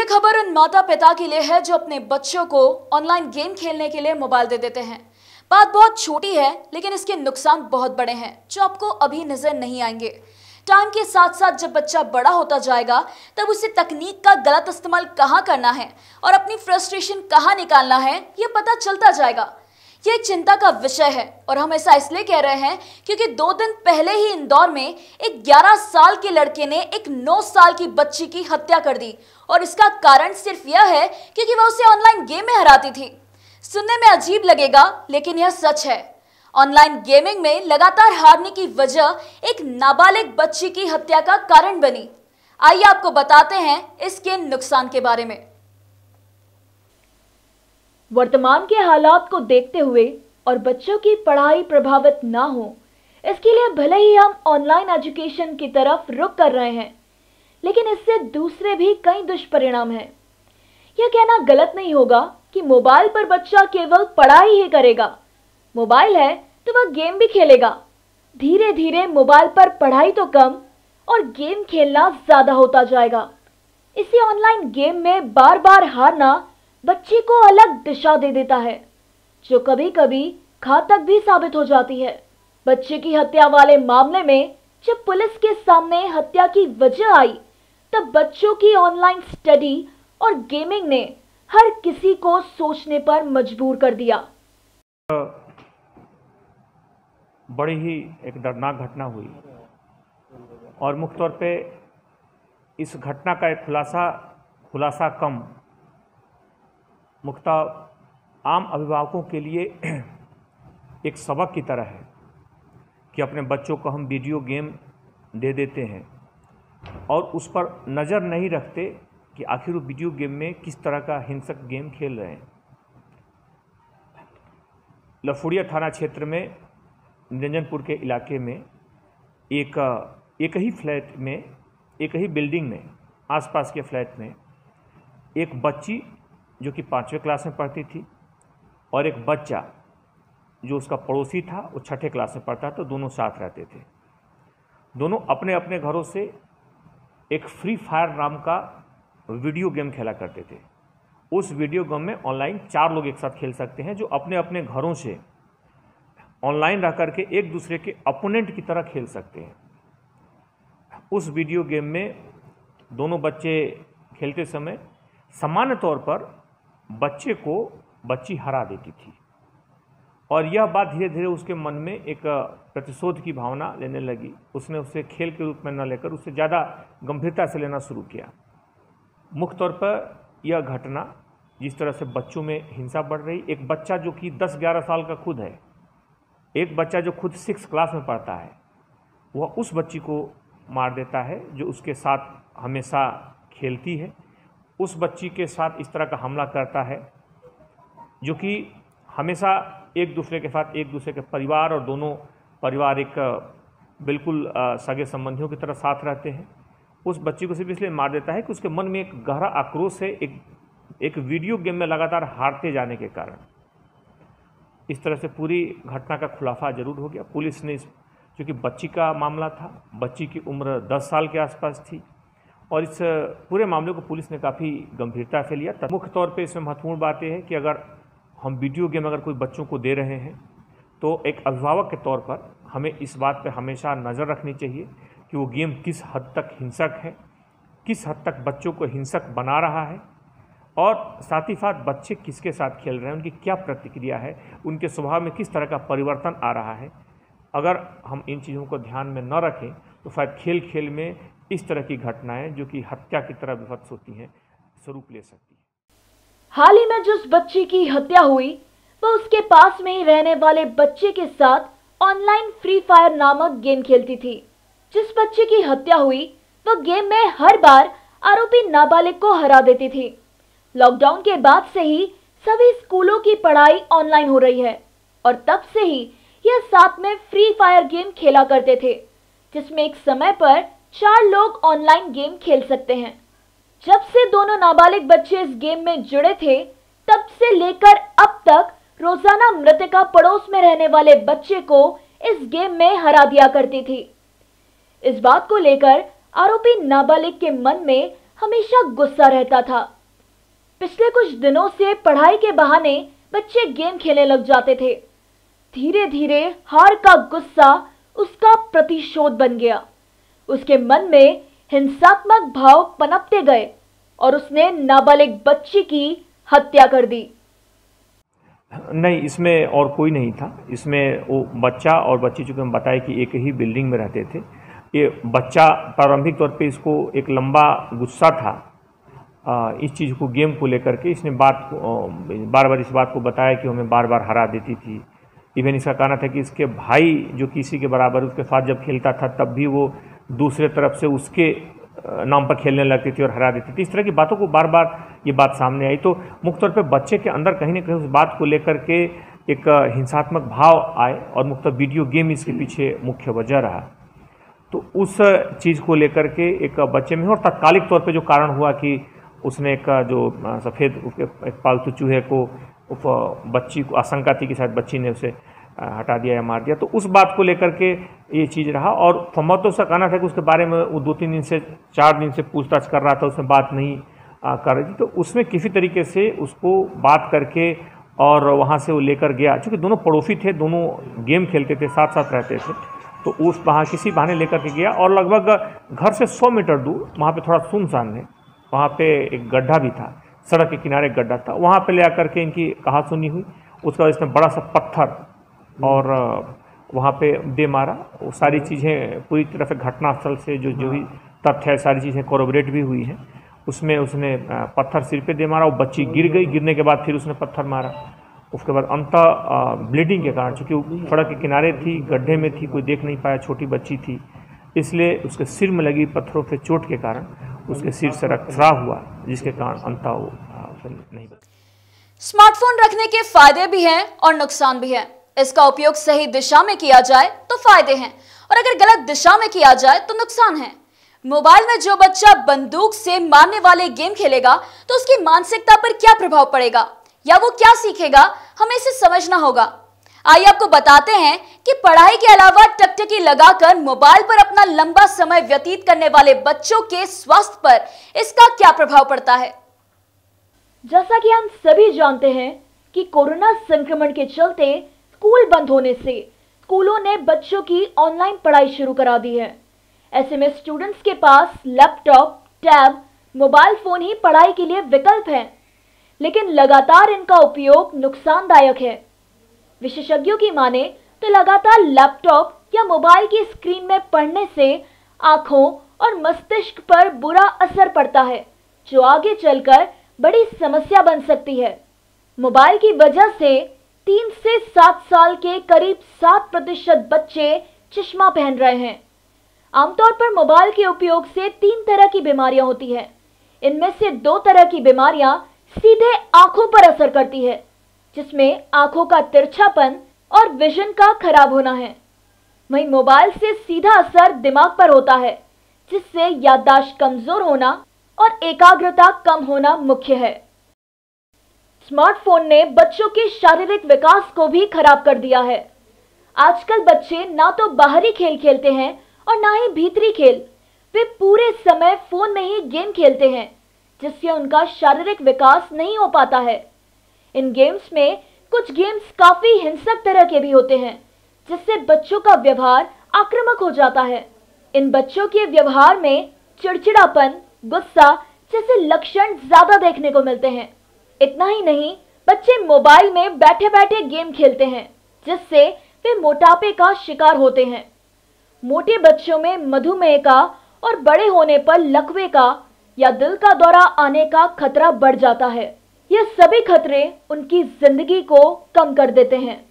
ये खबर उन माता पिता के लिए है जो अपने बच्चों को ऑनलाइन गेम खेलने के लिए मोबाइल दे देते हैं। बात बहुत छोटी है, लेकिन इसके नुकसान बहुत बड़े हैं जो आपको अभी नजर नहीं आएंगे। टाइम के साथ साथ जब बच्चा बड़ा होता जाएगा, तब उसे तकनीक का गलत इस्तेमाल कहाँ करना है और अपनी फ्रस्ट्रेशन कहाँ निकालना है, ये पता चलता जाएगा। ये एक चिंता का विषय है और हम ऐसा इसलिए कह रहे हैं क्योंकि 2 दिन पहले ही इंदौर में एक 11 साल के लड़के ने एक 9 साल की बच्ची की हत्या कर दी और इसका कारण सिर्फ यह है क्योंकि वह उसे ऑनलाइन गेम में हराती थी। सुनने में अजीब लगेगा, लेकिन यह सच है। ऑनलाइन गेमिंग में लगातार हारने की वजह एक नाबालिग बच्ची की हत्या का कारण बनी। आइए आपको बताते हैं इसके नुकसान के बारे में। वर्तमान के हालात को देखते हुए और बच्चों की पढ़ाई प्रभावित ना हो, इसके लिए भले ही हम ऑनलाइन एजुकेशन की तरफ रुख कर रहे हैं, लेकिन इससे दूसरे भी कई दुष्परिणाम हैं। यह कहना गलत नहीं होगा कि मोबाइल पर बच्चा केवल पढ़ाई ही करेगा। मोबाइल है तो वह गेम भी खेलेगा। धीरे धीरे मोबाइल पर पढ़ाई तो कम और गेम खेलना ज्यादा होता जाएगा। इसी ऑनलाइन गेम में बार बार हारना बच्चे को अलग दिशा दे देता है, जो कभी कभी घातक भी साबित हो जाती है। बच्चे की हत्या वाले मामले में जब पुलिस के सामने हत्या की वजह आई, तब बच्चों की ऑनलाइन स्टडी और गेमिंग ने हर किसी को सोचने पर मजबूर कर दिया। बड़ी ही एक दर्दनाक घटना हुई और मुख्य तौर पे इस घटना का एक खुलासा कम मुख्यतः आम अभिभावकों के लिए एक सबक की तरह है कि अपने बच्चों को हम वीडियो गेम दे देते हैं और उस पर नज़र नहीं रखते कि आखिर वो वीडियो गेम में किस तरह का हिंसक गेम खेल रहे हैं। लफुड़िया थाना क्षेत्र में निरंजनपुर के इलाके में एक ही फ्लैट में, एक ही बिल्डिंग में, आसपास के फ्लैट में एक बच्ची जो कि 5वीं क्लास में पढ़ती थी और एक बच्चा जो उसका पड़ोसी था वो 6ठे क्लास में पढ़ता था, तो दोनों साथ रहते थे। दोनों अपने अपने घरों से एक फ्री फायर नाम का वीडियो गेम खेला करते थे। उस वीडियो गेम में ऑनलाइन 4 लोग एक साथ खेल सकते हैं, जो अपने अपने घरों से ऑनलाइन रह करके एक दूसरे के अपोनेंट की तरह खेल सकते हैं। उस वीडियो गेम में दोनों बच्चे खेलते समय सामान्य तौर पर बच्चे को बच्ची हरा देती थी और यह बात धीरे धीरे उसके मन में एक प्रतिशोध की भावना लेने लगी। उसने उसे खेल के रूप में न लेकर उसे ज़्यादा गंभीरता से लेना शुरू किया। मुख्य तौर पर यह घटना जिस तरह से बच्चों में हिंसा बढ़ रही, एक बच्चा जो कि 10-11 साल का खुद है, एक बच्चा जो खुद 6 क्लास में पढ़ता है, वह उस बच्ची को मार देता है जो उसके साथ हमेशा खेलती है। उस बच्ची के साथ इस तरह का हमला करता है जो कि हमेशा एक दूसरे के साथ एक दूसरे के परिवार और दोनों परिवार एक बिल्कुल सगे संबंधियों की तरह साथ रहते हैं। उस बच्ची को सिर्फ इसलिए मार देता है कि उसके मन में एक गहरा आक्रोश है, एक वीडियो गेम में लगातार हारते जाने के कारण। इस तरह से पूरी घटना का खुलासा जरूर हो गया। पुलिस ने, क्योंकि बच्ची का मामला था, बच्ची की उम्र 10 साल के आसपास थी और इस पूरे मामले को पुलिस ने काफ़ी गंभीरता से लिया। मुख्य तौर पे इसमें महत्वपूर्ण बात यह है कि अगर हम वीडियो गेम अगर कोई बच्चों को दे रहे हैं, तो एक अभिभावक के तौर पर हमें इस बात पे हमेशा नज़र रखनी चाहिए कि वो गेम किस हद तक हिंसक है, किस हद तक बच्चों को हिंसक बना रहा है और साथ ही साथ बच्चे किसके साथ खेल रहे हैं, उनकी क्या प्रतिक्रिया है, उनके स्वभाव में किस तरह का परिवर्तन आ रहा है। अगर हम इन चीज़ों को ध्यान में न रखें तो शायद खेल खेल में इस तरह की घटनाएं जो कि हत्या की तरह विभत्स होती हैं, स्वरूप ले सकती है। हाल ही में जिस बच्ची की हत्या हुई, वह उसके पास में ही रहने वाले बच्चे के साथ ऑनलाइन फ्री फायर नामक गेम खेलती थी। जिस बच्चे की हत्या हुई, वह गेम में हर बार आरोपी नाबालिग को हरा देती थी। लॉकडाउन के बाद से ही सभी स्कूलों की पढ़ाई ऑनलाइन हो रही है और तब से ही यह साथ में फ्री फायर गेम खेला करते थे, जिसमें एक समय पर 4 लोग ऑनलाइन गेम खेल सकते हैं। जब से दोनों नाबालिग बच्चे इस गेम में जुड़े थे, तब से लेकर अब तक रोजाना मृतका पड़ोस में रहने वाले बच्चे को इस गेम में हरा दिया करती थी। इस बात को लेकर आरोपी नाबालिग के मन में हमेशा गुस्सा रहता था। पिछले कुछ दिनों से पढ़ाई के बहाने बच्चे गेम खेलने लग जाते थे। धीरे धीरे हार का गुस्सा उसका प्रतिशोध बन गया। उसके मन में हिंसात्मक भाव पनपते गए और उसने नाबालिग बच्ची की हत्या कर दी। नहीं, इसमें और कोई नहीं था। इसमें वो बच्चा और बच्ची, चूँकि हम बताए कि एक ही बिल्डिंग में रहते थे। ये बच्चा प्रारंभिक तौर पे इसको एक लंबा गुस्सा था इस चीज़ को, गेम को लेकर के। इसने बार बार इस बात को बताया कि हमें बार बार हरा देती थी। इवन इसका कहना था कि इसके भाई जो किसी के बराबर उसके साथ जब खेलता था तब भी वो दूसरे तरफ से उसके नाम पर खेलने लगती थी और हरा देती थी। इस तरह की बातों को बार बार ये बात सामने आई। तो मुख्य तौर पे बच्चे के अंदर कहीं ना कहीं उस बात को लेकर के एक हिंसात्मक भाव आए और मुख्य वीडियो गेम इसके पीछे मुख्य वजह रहा। तो उस चीज़ को लेकर के एक बच्चे में, और तात्कालिक तौर पे जो कारण हुआ कि उसने एक जो सफ़ेद एक पालतू चूहे को बच्ची को आशंका थी कि शायद बच्ची ने उसे हटा दिया या मार दिया, तो उस बात को लेकर के ये चीज़ रहा। और संभवतः उसका कहना था कि उसके बारे में वो 2-3 दिन से 4 दिन से पूछताछ कर रहा था, उसमें बात नहीं कर रही थी। तो उसमें किसी तरीके से उसको बात करके और वहाँ से वो लेकर गया। चूँकि दोनों पड़ोसी थे, दोनों गेम खेलते थे, साथ साथ रहते थे, तो उस वहाँ किसी बहाने लेकर के गया और लगभग घर से 100 मीटर दूर वहाँ पे थोड़ा सुनसान है, वहाँ पे एक गड्ढा भी था, सड़क के किनारे एक गड्ढा था, वहाँ पे ले आकर के इनकी कहा सुनी हुई। उसका इसने बड़ा सा पत्थर और वहाँ पे दे मारा। वो सारी चीज़ें पूरी तरह से घटनास्थल से जो भी तथ्य है सारी चीज़ें कोरोबरेट भी हुई हैं। उसमें उसने पत्थर सिर पे दे मारा, वो बच्ची गिर गई, गिरने के बाद फिर उसने पत्थर मारा। उसके बाद अंततः ब्लीडिंग के कारण, चूँकि सड़क के किनारे थी, गड्ढे में थी, कोई देख नहीं पाया, छोटी बच्ची थी, इसलिए उसके सिर में लगी पत्थरों से चोट के कारण उसके सिर से रक्तस्राव हुआ, जिसके कारण अंततः वो नहीं बचा। स्मार्टफोन रखने के फायदे भी हैं और नुकसान भी हैं। इसका उपयोग सही दिशा में किया जाए तो फायदे हैं और अगर गलत दिशा में किया जाए तो नुकसान है। मोबाइल में जो बच्चा बंदूक से मारने वाले गेम खेलेगा तो उसकी मानसिकता पर क्या प्रभाव पड़ेगा या वो क्या सीखेगा, हमें इसे समझना होगा। आइए आपको बताते हैं कि पढ़ाई के अलावा टकटकी लगाकर मोबाइल पर अपना लंबा समय व्यतीत करने वाले बच्चों के स्वास्थ्य पर इसका क्या प्रभाव पड़ता है। जैसा कि हम सभी जानते हैं कि कोरोना संक्रमण के चलते स्कूल बंद होने से स्कूलों ने बच्चों की ऑनलाइन पढ़ाई शुरू करा दी है। ऐसे में स्टूडेंट्स के पास लैपटॉप, टैब, मोबाइल फोन ही पढ़ाई के लिए विकल्प है, लेकिन लगातार इनका उपयोग नुकसानदायक है। विशेषज्ञों की माने तो लगातार लैपटॉप या मोबाइल की स्क्रीन में पढ़ने से आंखों और मस्तिष्क पर बुरा असर पड़ता है, जो आगे चलकर बड़ी समस्या बन सकती है। मोबाइल की वजह से 3 से 7 साल के करीब 7% बच्चे चश्मा पहन रहे हैं। आमतौर पर मोबाइल के उपयोग से 3 तरह की बीमारियां होती हैं। इनमें से 2 तरह की बीमारियां सीधे आंखों पर असर करती है, जिसमें आंखों का तिरछापन और विजन का खराब होना है। वहीं मोबाइल से सीधा असर दिमाग पर होता है, जिससे याददाश्त कमजोर होना और एकाग्रता कम होना मुख्य है। स्मार्टफोन ने बच्चों के शारीरिक विकास को भी खराब कर दिया है। आजकल बच्चे ना तो बाहरी खेल खेलते हैं और ना ही भीतरी खेल। वे पूरे समय फोन में ही गेम खेलते हैं, जिससे उनका शारीरिक विकास नहीं हो पाता है। इन गेम्स में कुछ गेम्स काफी हिंसक तरह के भी होते हैं, जिससे बच्चों का व्यवहार आक्रामक हो जाता है। इन बच्चों के व्यवहार में चिड़चिड़ापन, गुस्सा जैसे लक्षण ज्यादा देखने को मिलते हैं। इतना ही नहीं, बच्चे मोबाइल में बैठे बैठे गेम खेलते हैं, जिससे वे मोटापे का शिकार होते हैं। मोटे बच्चों में मधुमेह का और बड़े होने पर लकवे का या दिल का दौरा आने का खतरा बढ़ जाता है। ये सभी खतरे उनकी जिंदगी को कम कर देते हैं।